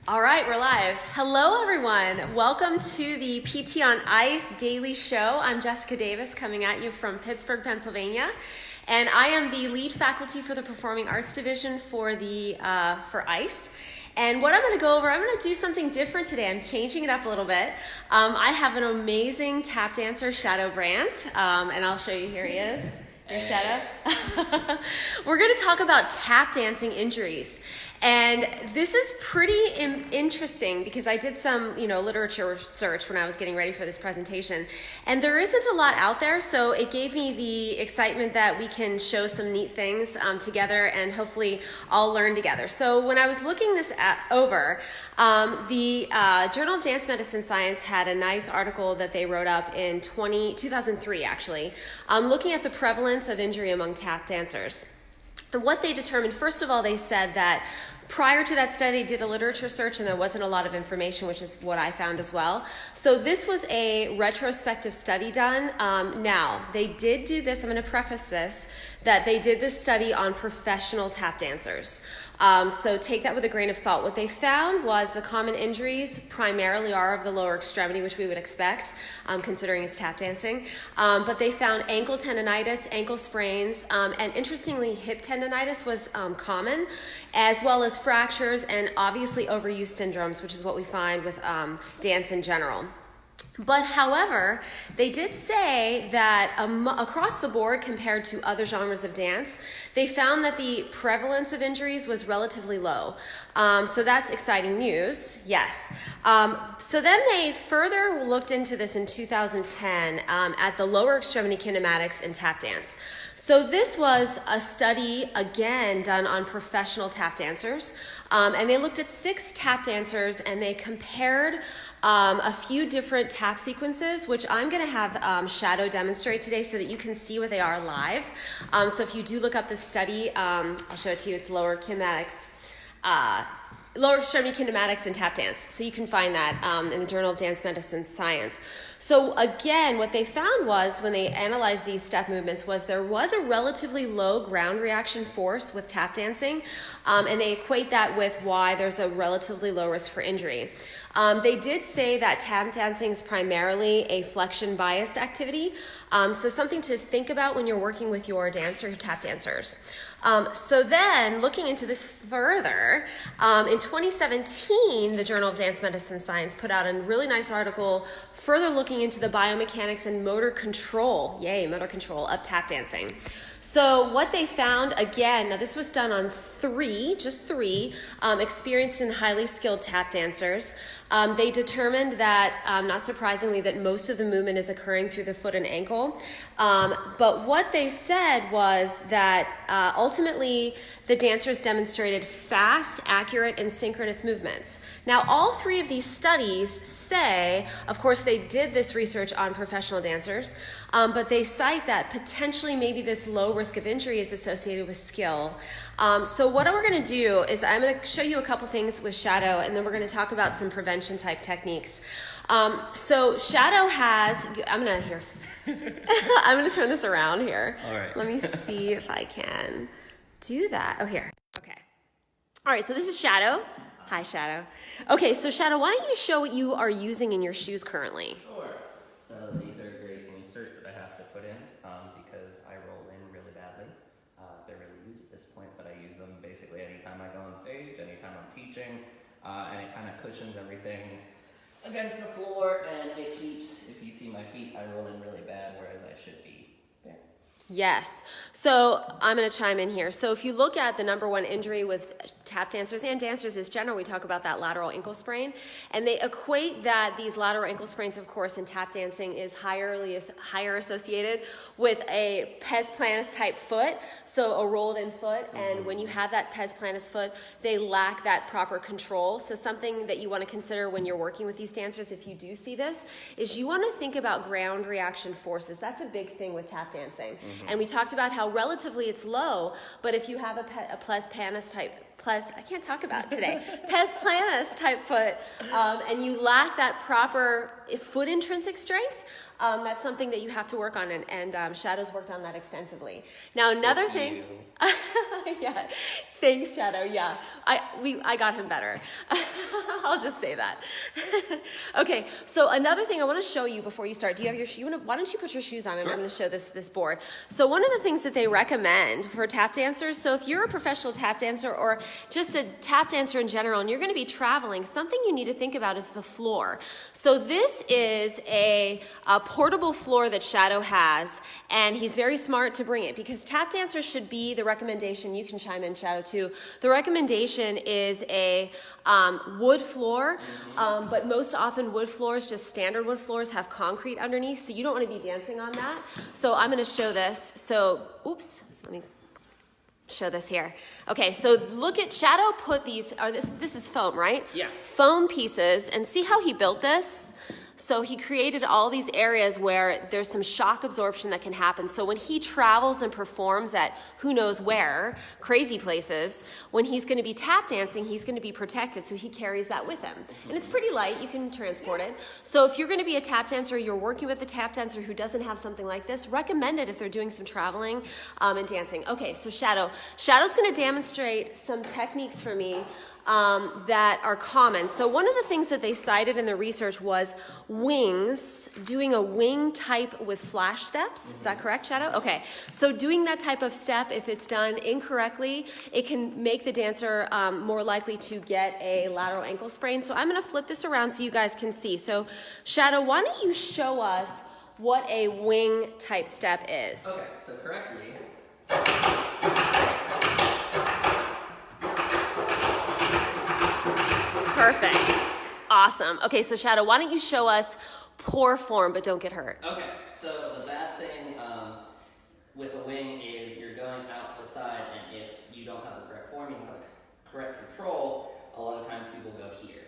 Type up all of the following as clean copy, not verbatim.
All right, we're live. Hello, everyone. Welcome to the PT on Ice Daily Show. I'm Jessica Davis coming at you from Pittsburgh, Pennsylvania, and I am the lead faculty for the Performing Arts Division for ICE. And what I'm going to go over, I'm going to do something different today. I'm changing it up a little bit. I have an amazing tap dancer, Shadow Brandt, and I'll show you. Here he is. There's Shadow. We're going to talk about tap dancing injuries. And this is pretty interesting because I did some, literature research when I was getting ready for this presentation. And there isn't a lot out there, so it gave me the excitement that we can show some neat things together and hopefully all learn together. So when I was looking this over, the Journal of Dance Medicine Science had a nice article that they wrote up in 2003, actually, looking at the prevalence of injury among tap dancers. And what they determined, first of all, they said that prior to that study, they did a literature search and there wasn't a lot of information, which is what I found as well. So this was a retrospective study done. Now, they did do this, I'm going to preface this, that they did this study on professional tap dancers. So take that with a grain of salt. What they found was the common injuries primarily are of the lower extremity, which we would expect, considering it's tap dancing. But they found ankle tendonitis, ankle sprains, and interestingly, hip tendonitis was common, as well as fractures and obviously overuse syndromes, which is what we find with dance in general. But however, they did say that across the board compared to other genres of dance, they found that the prevalence of injuries was relatively low. So that's exciting news, yes. So then they further looked into this in 2010 at the lower extremity kinematics in tap dance. So this was a study, again, done on professional tap dancers. And they looked at 6 tap dancers and they compared a few different tap sequences, which I'm going to have Shadow demonstrate today so that you can see what they are live. So if you do look up the study, I'll show it to you. It's lower extremity kinematics and tap dance. So you can find that in the Journal of Dance Medicine Science. So again, what they found was when they analyzed these step movements was there was a relatively low ground reaction force with tap dancing, and they equate that with why there's a relatively low risk for injury. They did say that tap dancing is primarily a flexion biased activity, so something to think about when you're working with your tap dancers. So then, looking into this further, in 2017, the Journal of Dance Medicine Science put out a really nice article further looking into the biomechanics and motor control, motor control of tap dancing. So what they found, again, now this was done on just three, experienced and highly skilled tap dancers. They determined that, not surprisingly, that most of the movement is occurring through the foot and ankle. But what they said was that ultimately the dancers demonstrated fast, accurate, and synchronous movements. Now, all 3 of these studies say, of course, they did this research on professional dancers, but they cite that potentially maybe this low risk of injury is associated with skill. So what we're going to do is I'm going to show you a couple things with Shadow, and then we're going to talk about some prevention type techniques. So Shadow has, I'm going to turn this around here. All right. Let me see if I can do that. Oh, here. Okay. All right, so this is Shadow. Hi, Shadow. Okay, so Shadow, why don't you show what you are using in your shoes currently? Sure. So these are a great insert that I have to put in because I roll in really badly. They're really used at this point, but I use them basically anytime I go on stage, anytime I'm teaching, and it kind of cushions everything against the floor, and it keeps, if you see my feet, I roll in really bad, whereas I should be there. Yes. So I'm going to chime in here. So if you look at the number one injury with tap dancers and dancers in general, we talk about that lateral ankle sprain. And they equate that these lateral ankle sprains, of course, in tap dancing is higher associated with a pes planus type foot, so a rolled in foot. And when you have that pes planus foot, they lack that proper control. So something that you want to consider when you're working with these dancers, if you do see this, is you want to think about ground reaction forces. That's a big thing with tap dancing. And we talked about how relatively it's low, but if you have a pes planus type I can't talk about it today. Pes planus type foot, and you lack that proper foot intrinsic strength, that's something that you have to work on, and Shadow's worked on that extensively. Now another thing, yeah, thanks Shadow. Yeah, I got him better. I'll just say that. Okay, so another thing I want to show you before you start. Do you have your shoe? Why don't you put your shoes on? And I'm going to show this board. So one of the things that they recommend for tap dancers. So if you're a professional tap dancer or just a tap dancer in general, and you're going to be traveling, something you need to think about is the floor. So this is a portable floor that Shadow has, and he's very smart to bring it because tap dancers should be the recommendation. You can chime in, Shadow, too. The recommendation is a wood floor, but most often wood floors, just standard wood floors, have concrete underneath, so you don't want to be dancing on that. So I'm going to show this. So, oops, let me show this here. Okay, so look at Shadow put these, this is foam, right? Yeah. Foam pieces, and see how he built this? So he created all these areas where there's some shock absorption that can happen. So when he travels and performs at who knows where, crazy places, when he's going to be tap dancing, he's going to be protected. So he carries that with him. And it's pretty light. You can transport it. So if you're going to be a tap dancer, you're working with a tap dancer who doesn't have something like this, recommend it if they're doing some traveling and dancing. Okay, so Shadow's going to demonstrate some techniques for me that are common. So one of the things that they cited in the research was wings, doing a wing type with flash steps. Is that correct, Shadow? Okay. So doing that type of step, if it's done incorrectly, it can make the dancer more likely to get a lateral ankle sprain. So I'm going to flip this around so you guys can see. So Shadow, why don't you show us what a wing type step is? Okay, so correctly. Perfect. Awesome. Okay, so Shadow, why don't you show us poor form but don't get hurt? Okay, so the bad thing with a wing is you're going out to the side, and if you don't have the correct form, you don't have the correct control, a lot of times people go here.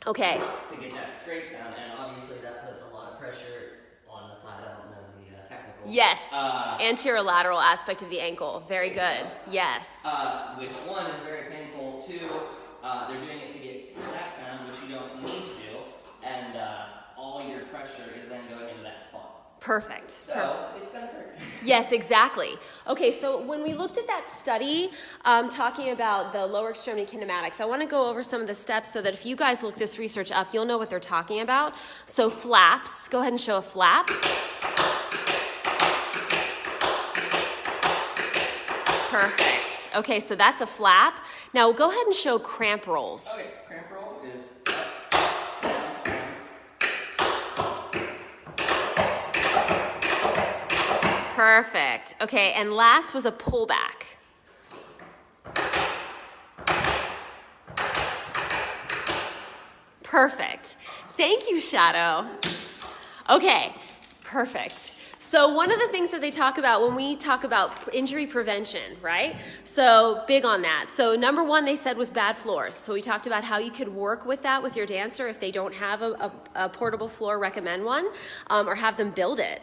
Okay. To get that straight sound, and obviously that puts a lot of pressure on the side. I don't know the technical. Yes. Anterolateral aspect of the ankle. Very good. Yes. Which one is very painful. Two, they're doing it to get that sound, which you don't need to do, and all your pressure is then going into that spot. Perfect. So it's gonna hurt. Yes, exactly. Okay, so when we looked at that study talking about the lower extremity kinematics, I want to go over some of the steps so that if you guys look this research up, you'll know what they're talking about. So flaps, go ahead and show a flap. Perfect. Okay, so that's a flap. Now go ahead and show cramp rolls. Okay, cramp roll is up, down, down. Perfect. Okay, and last was a pullback. Perfect. Thank you, Shadow. Okay, perfect. So one of the things that they talk about when we talk about injury prevention, right? So big on that. So number one, they said was bad floors. So we talked about how you could work with that with your dancer. If they don't have a portable floor, recommend one, or have them build it.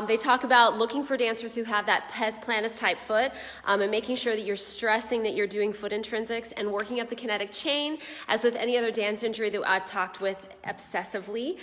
They talk about looking for dancers who have that pes planus type foot, and making sure that you're stressing that you're doing foot intrinsics and working up the kinetic chain, as with any other dance injury that I've talked with obsessively.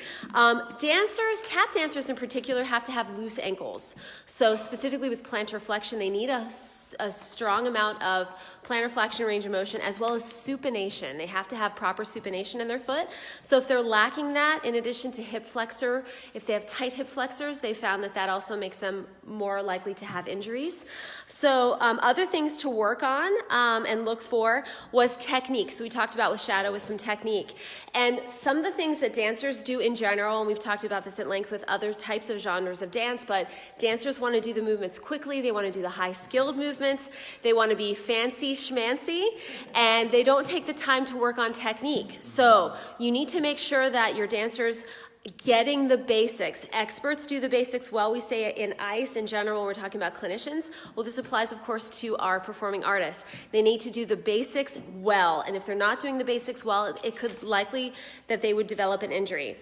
Dancers, tap dancers in particular, have to have loose ankles. So specifically with plantar flexion, they need a strong amount of plantar flexion range of motion as well as supination. They have to have proper supination in their foot. So if they're lacking that, in addition to hip flexor, if they have tight hip flexors, they found that that also makes them more likely to have injuries. So other things to work on and look for was technique. So we talked about with Shadow with some technique. And some of the things that dancers do in general, and we've talked about this at length with other types of genres of dance, but dancers want to do the movements quickly. They want to do the high skilled movements. They want to be fancy schmancy, and they don't take the time to work on technique. So you need to make sure that your dancers getting the basics. Experts do the basics well. We say in ICE in general when we're talking about clinicians. Well, this applies, of course, to our performing artists. They need to do the basics well, and if they're not doing the basics well, it could likely that they would develop an injury.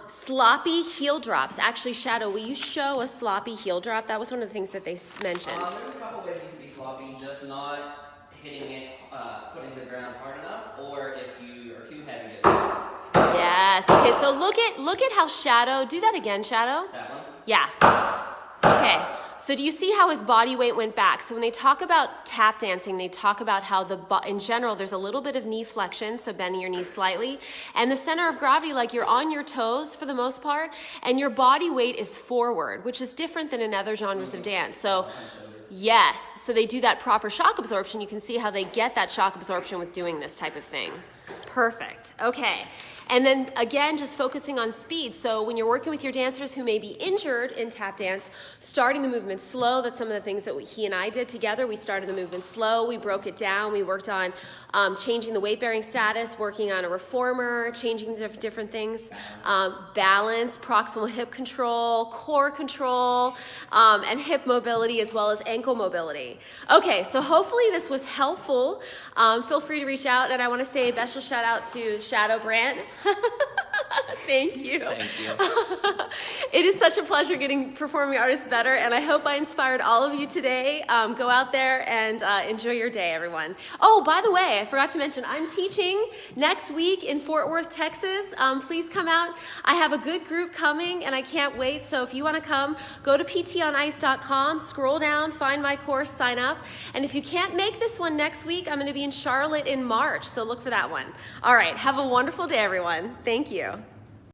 Sloppy heel drops. Actually, Shadow, will you show a sloppy heel drop? That was one of the things that they mentioned. There's a couple ways you can be sloppy, just not hitting it ground hard enough, or if you are too heavy, just Yes. Okay, so look at how Shadow, do that again, Shadow. that one. Yeah. Okay. So do you see how his body weight went back? So when they talk about tap dancing, they talk about how in general, there's a little bit of knee flexion, so bending your knees slightly. And the center of gravity, like you're on your toes for the most part, and your body weight is forward, which is different than in other genres of dance. So yes, so they do that proper shock absorption. You can see how they get that shock absorption with doing this type of thing. Perfect. Okay. And then again, just focusing on speed. So when you're working with your dancers who may be injured in tap dance, starting the movement slow, that's some of the things that he and I did together. We started the movement slow, we broke it down, we worked on changing the weight-bearing status, working on a reformer, changing different things, balance, proximal hip control, core control, and hip mobility as well as ankle mobility. Okay, so hopefully this was helpful. Feel free to reach out, and I want to say a special shout out to Shadow Brandt. Thank you. Thank you. It is such a pleasure getting performing artists better, and I hope I inspired all of you today. Go out there and enjoy your day, everyone. Oh, by the way, I forgot to mention, I'm teaching next week in Fort Worth, Texas. Please come out. I have a good group coming, and I can't wait. So if you want to come, go to ptonice.com, scroll down, find my course, sign up. And if you can't make this one next week, I'm going to be in Charlotte in March, so look for that one. All right, have a wonderful day, everyone. Thank you.